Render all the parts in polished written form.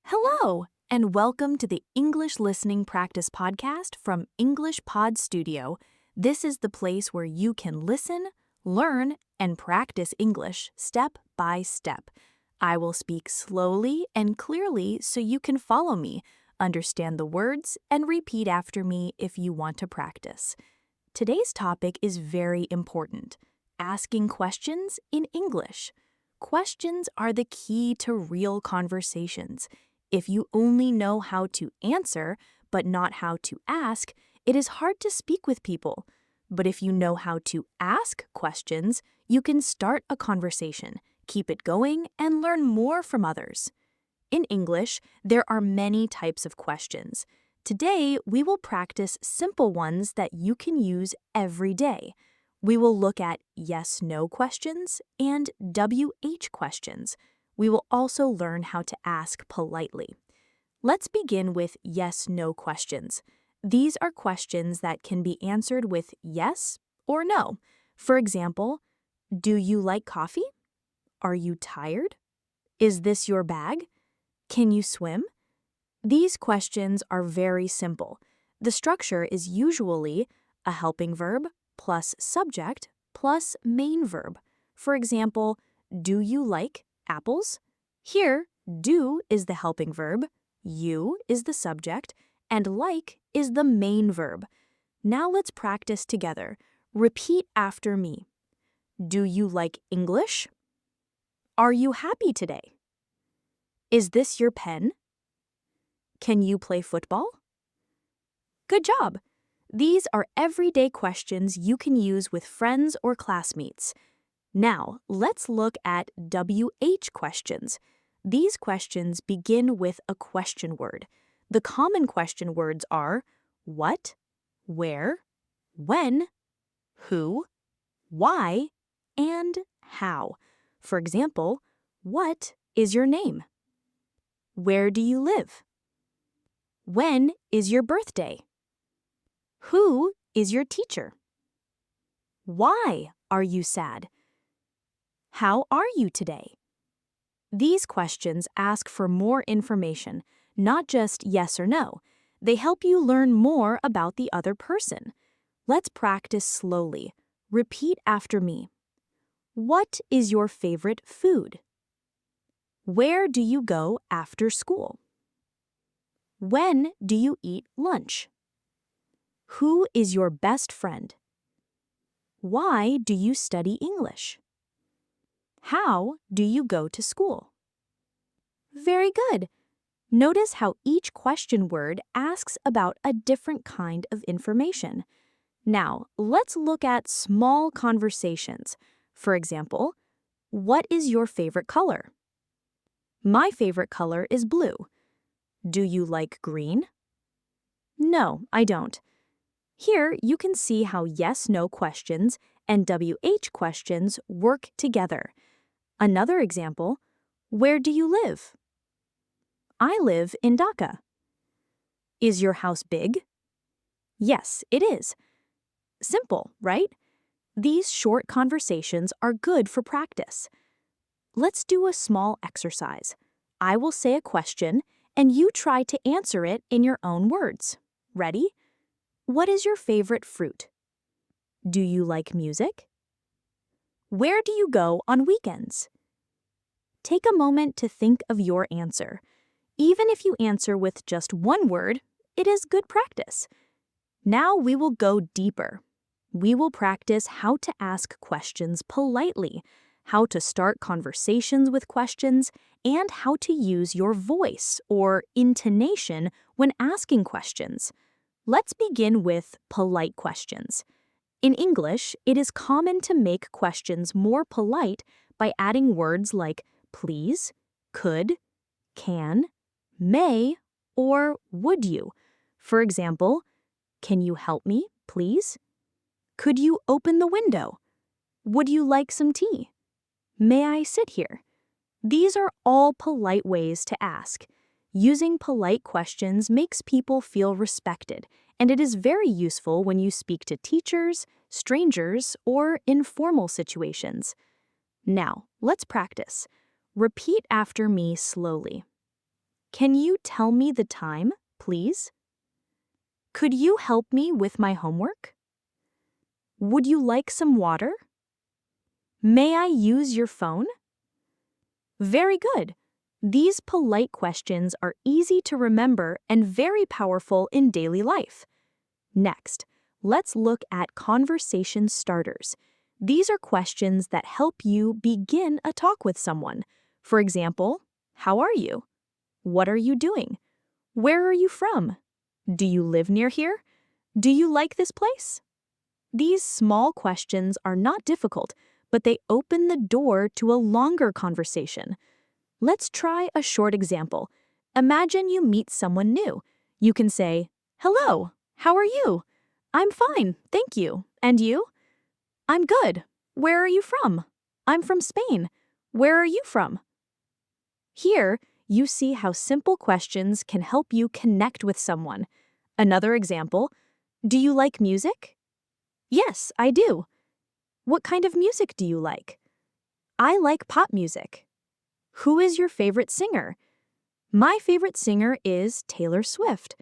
Hello, and welcome to the English Listening Practice Podcast from English Pod Studio. This is the place where you can listen, learn, and practice English step by step. I will speak slowly and clearly so you can follow me, understand the words, and repeat after me if you want to practice. Today's topic is very important: asking questions in English. Questions are the key to real conversations. If you only know how to answer, but not how to ask, it is hard to speak with people. But if you know how to ask questions, you can start a conversation, keep it going, and learn more from others. In English, there are many types of questions. Today, we will practice simple ones that you can use every day. We will look at yes/no questions and WH questions. We will also learn how to ask politely. Let's begin with yes/no questions. These are questions that can be answered with yes or no. For example, do you like coffee? Are you tired? Is this your bag? Can you swim? These questions are very simple. The structure is usually a helping verb plus subject plus main verb. For example, do you like apples? Here, do is the helping verb, you is the subject, and like is the main verb. Now let's practice together. Repeat after me. Do you like English? Are you happy today? Is this your pen? Can you play football? Good job! These are everyday questions you can use with friends or classmates. Now, let's look at WH questions. These questions begin with a question word. The common question words are what, where, when, who, why, and how. For example, what is your name? Where do you live? When is your birthday? Who is your teacher? Why are you sad? How are you today? These questions ask for more information, not just yes or no. They help you learn more about the other person. Let's practice slowly. Repeat after me. What is your favorite food? Where do you go after school? When do you eat lunch? Who is your best friend? Why do you study English? How do you go to school? Very good. Notice how each question word asks about a different kind of information. Now, let's look at small conversations. For example, what is your favorite color? My favorite color is blue. Do you like green? No, I don't. Here, you can see how yes/no questions and WH questions work together. Another example, where do you live? I live in Dhaka. Is your house big? Yes, it is. Simple, right? These short conversations are good for practice. Let's do a small exercise. I will say a question, and you try to answer it in your own words. Ready? What is your favorite fruit? Do you like music? Where do you go on weekends? Take a moment to think of your answer. Even if you answer with just one word, it is good practice. Now we will go deeper. We will practice how to ask questions politely, how to start conversations with questions, and how to use your voice or intonation when asking questions. Let's begin with polite questions. In English, it is common to make questions more polite by adding words like please, could, can, may, or would you. For example, can you help me, please? Could you open the window? Would you like some tea? May I sit here? These are all polite ways to ask. Using polite questions makes people feel respected, and it is very useful when you speak to teachers, strangers, or informal situations. Now, let's practice. Repeat after me slowly. Can you tell me the time, please? Could you help me with my homework? Would you like some water? May I use your phone? Very good. These polite questions are easy to remember and very powerful in daily life. Next, let's look at conversation starters. These are questions that help you begin a talk with someone. For example, how are you? What are you doing? Where are you from? Do you live near here? Do you like this place? These small questions are not difficult, but they open the door to a longer conversation. Let's try a short example. Imagine you meet someone new. You can say, "Hello, how are you?" "I'm fine, thank you. And you?" "I'm good. Where are you from?" "I'm from Spain. Where are you from?" Here, you see how simple questions can help you connect with someone. Another example, do you like music? Yes, I do. What kind of music do you like? I like pop music. Who is your favorite singer? My favorite singer is Taylor Swift.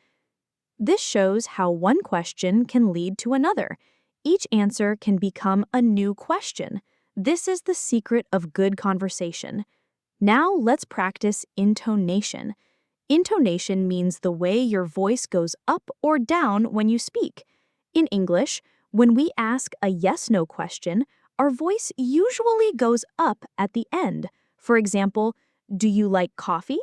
This shows how one question can lead to another. Each answer can become a new question. This is the secret of good conversation. Now let's practice intonation. Intonation means the way your voice goes up or down when you speak. In English, when we ask a yes-no question, our voice usually goes up at the end. For example, do you like coffee?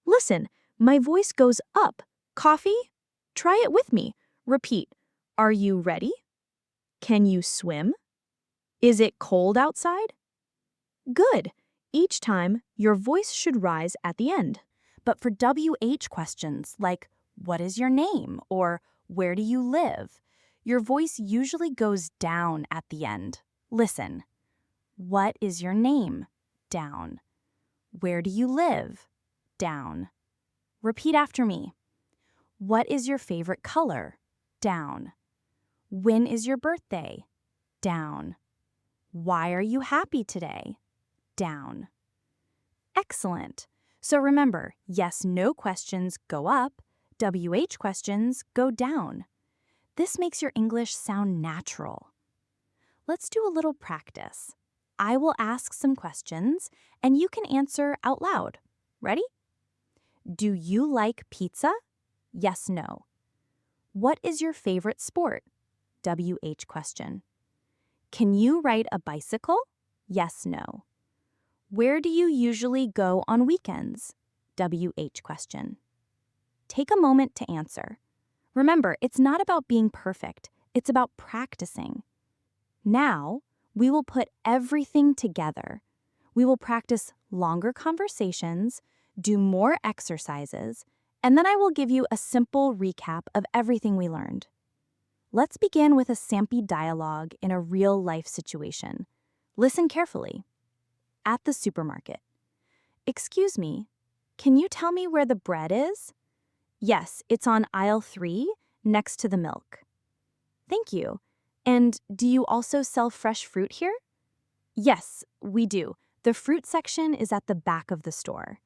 Listen, my voice goes up. Coffee? Try it with me. Repeat. Are you ready? Can you swim? Is it cold outside? Good. Each time, your voice should rise at the end. But for WH questions like, what is your name? Or where do you live? Your voice usually goes down at the end. Listen. What is your name? Down. Where do you live? Down. Repeat after me. What is your favorite color? Down. When is your birthday? Down. Why are you happy today? Down. Excellent. So remember, yes/no questions go up, WH questions go down. This makes your English sound natural. Let's do a little practice. I will ask some questions, and you can answer out loud. Ready? Do you like pizza? Yes/no. What is your favorite sport? WH question. Can you ride a bicycle? Yes/no. Where do you usually go on weekends? WH question. Take a moment to answer. Remember, it's not about being perfect, it's about practicing. Now, we will put everything together. We will practice longer conversations, do more exercises, and then I will give you a simple recap of everything we learned. Let's begin with a sample dialogue in a real-life situation. Listen carefully. At the supermarket. Excuse me, can you tell me where the bread is? Yes, it's on aisle 3, next to the milk. Thank you. And do you also sell fresh fruit here? Yes, we do. The fruit section is at the back of the store.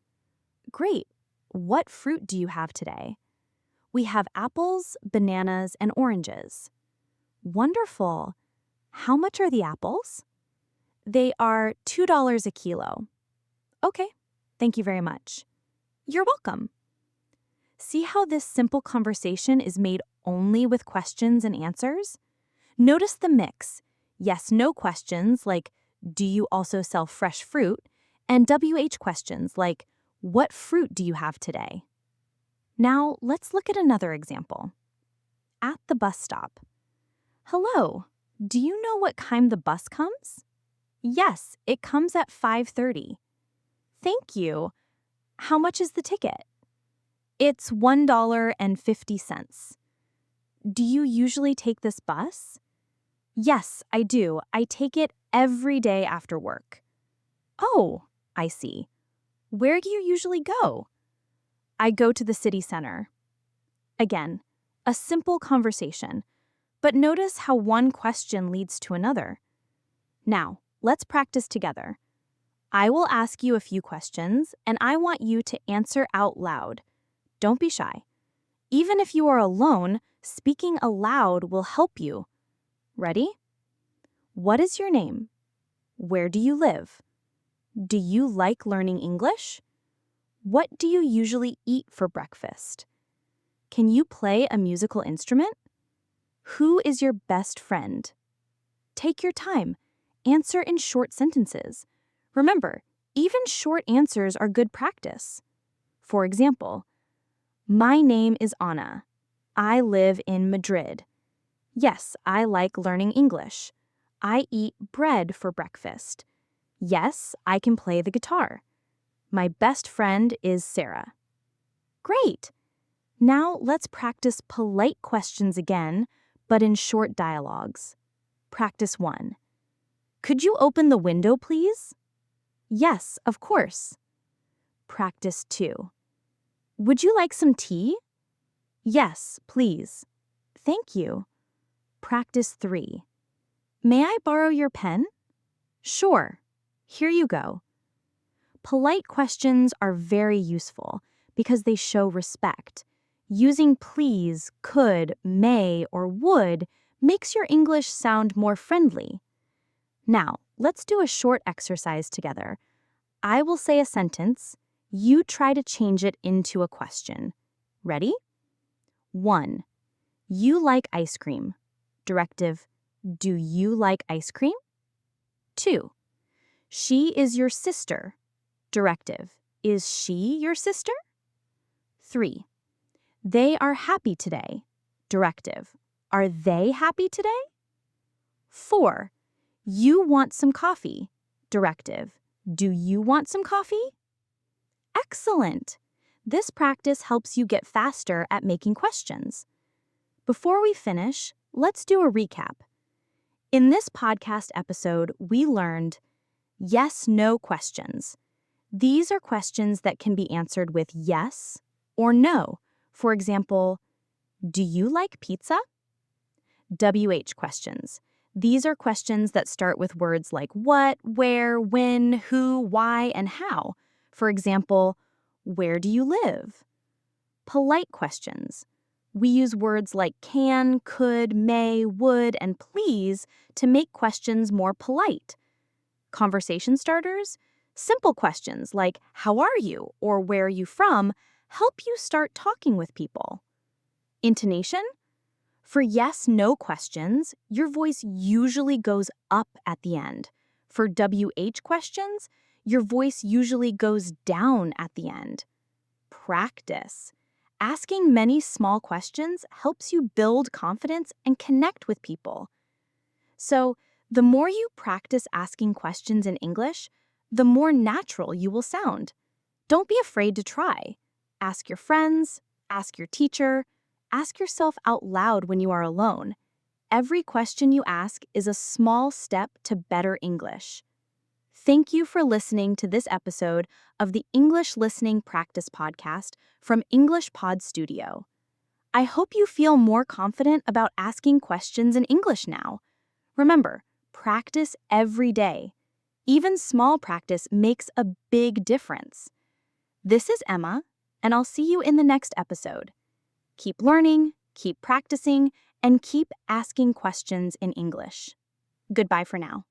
Great. What fruit do you have today? We have apples, bananas, and oranges. Wonderful. How much are the apples? They are $2 a kilo. Okay, thank you very much. You're welcome. See how this simple conversation is made only with questions and answers? Notice the mix. Yes/no questions like, do you also sell fresh fruit? And WH questions like, what fruit do you have today? Now, let's look at another example. At the bus stop. Hello, do you know what time the bus comes? Yes, it comes at 5:30. Thank you. How much is the ticket? It's $1.50. Do you usually take this bus? Yes, I do. I take it every day after work. Oh, I see. Where do you usually go? I go to the city center. Again, a simple conversation, but notice how one question leads to another. Now, let's practice together. I will ask you a few questions, and I want you to answer out loud. Don't be shy. Even if you are alone, speaking aloud will help you. Ready? What is your name? Where do you live? Do you like learning English? What do you usually eat for breakfast? Can you play a musical instrument? Who is your best friend? Take your time. Answer in short sentences. Remember, even short answers are good practice. For example, my name is Anna. I live in Madrid. Yes, I like learning English. I eat bread for breakfast. Yes, I can play the guitar. My best friend is Sarah. Great! Now let's practice polite questions again, but in short dialogues. Practice 1. Could you open the window, please? Yes, of course. Practice 2. Would you like some tea? Yes, please. Thank you. Practice 3. May I borrow your pen? Sure. Here you go. Polite questions are very useful because they show respect. Using please, could, may, or would makes your English sound more friendly. Now, let's do a short exercise together. I will say a sentence. You try to change it into a question. Ready? 1. You like ice cream. Directive, do you like ice cream? 2. She is your sister. Directive, is she your sister? 3. They are happy today. Directive, are they happy today? 4. You want some coffee. Directive, do you want some coffee? Excellent! This practice helps you get faster at making questions. Before we finish, let's do a recap. In this podcast episode, we learned yes-no questions. These are questions that can be answered with yes or no. For example, do you like pizza? WH questions. These are questions that start with words like what, where, when, who, why, and how. For example, where do you live? Polite questions. We use words like can, could, may, would, and please to make questions more polite. Conversation starters? Simple questions like how are you or where are you from help you start talking with people. Intonation? For yes-no questions, your voice usually goes up at the end. For WH questions, your voice usually goes down at the end. Practice. Asking many small questions helps you build confidence and connect with people. So, the more you practice asking questions in English, the more natural you will sound. Don't be afraid to try. Ask your friends, ask your teacher, ask yourself out loud when you are alone. Every question you ask is a small step to better English. Thank you for listening to this episode of the English Listening Practice Podcast from English Pod Studio. I hope you feel more confident about asking questions in English now. Remember, practice every day. Even small practice makes a big difference. This is Emma, and I'll see you in the next episode. Keep learning, keep practicing, and keep asking questions in English. Goodbye for now.